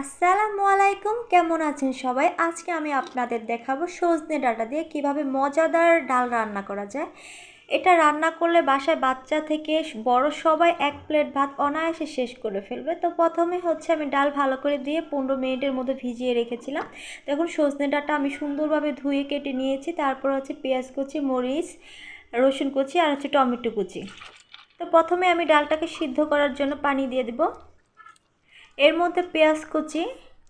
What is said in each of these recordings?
আসসালামু আলাইকুম, কেমন আছেন সবাই? আজকে আমি আপনাদের দেখাবো সজনে ডাঁটা দিয়ে কিভাবে মজাদার ডাল রান্না করা যায়। এটা রান্না করলে বাসায় বাচ্চা থেকে বড় সবাই এক প্লেট ভাত অনায়াসে শেষ করে ফেলবে। তো প্রথমে আমি ডাল ভালো করে দিয়ে 15 মিনিটের মধ্যে ভিজিয়ে রেখেছিলাম। দেখুন সজনে ডাঁটা আমি সুন্দরভাবে ধুয়ে কেটে নিয়েছি। তারপর পেঁয়াজ কুচি, মরিচ, রসুন কুচি আর টমেটো কুচি। তো প্রথমে আমি ডালটাকে সিদ্ধ করার জন্য পানি দিয়ে দেব। এর মধ্যে পেঁয়াজ কুচি,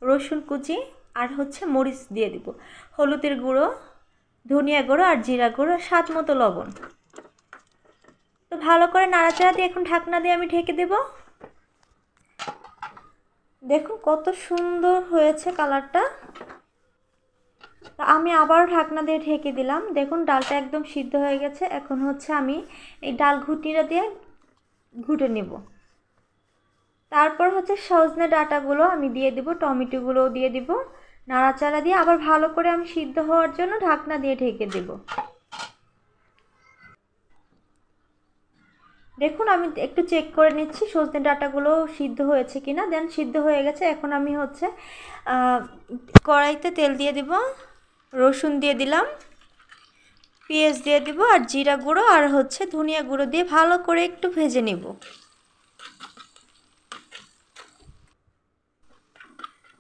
রসুন কুচি আর মরিচ দিয়ে দিব, হলুদের গুঁড়ো, ধনিয়া গুঁড়ো আর জিরা গুঁড়ো, স্বাদ মতো লবণ। তো ভালো করে নাড়াচাড়া দিয়ে এখন ঢাকনা দিয়ে আমি ঢেকে দেব। দেখুন কত সুন্দর হয়েছে কালারটা। আমি আবার ঢাকনা দিয়ে ঢেকে দিলাম। দেখুন ডালটা একদম সিদ্ধ হয়ে গেছে। এখন আমি এই ডাল ঘুটনিটা দিয়ে ঘুটে নেব। তারপর সজনে ডাঁটাগুলো আমি দিয়ে দিব, টমেটোগুলোও দিয়ে দিব। নাড়াচাড়া দিয়ে আবার ভালো করে আমি সিদ্ধ হওয়ার জন্য ঢাকনা দিয়ে ঢেকে দেব। দেখুন আমি একটু চেক করে নিচ্ছি সজনে ডাঁটাগুলো সিদ্ধ হয়েছে কিনা। দেন সিদ্ধ হয়ে গেছে। এখন আমি কড়াইতে তেল দিয়ে দিব, রসুন দিয়ে দিলাম, পেঁয়াজ দিয়ে দিব আর জিরা গুঁড়ো আর ধনিয়া গুঁড়ো দিয়ে ভালো করে একটু ভেজে নেব।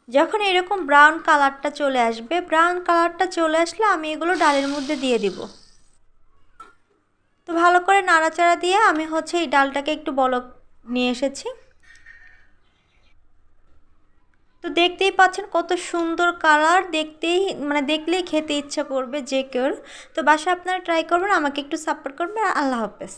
যখন এরকম ব্রাউন কালারটা চলে আসবে, ব্রাউন কালারটা চলে আসলে আমি এগুলো ডালের মধ্যে দিয়ে দিব। তো ভালো করে নাড়াচাড়া দিয়ে আমি এই ডালটাকে একটু বলক নিয়ে এসেছি। তো দেখতেই পাচ্ছেন কত সুন্দর কালার, দেখলেই খেতে ইচ্ছা করবে যে কেউ। তো বাসায় আপনারা ট্রাই করবেন, আমাকে একটু সাপোর্ট করবেন। আল্লাহ হাফেজ।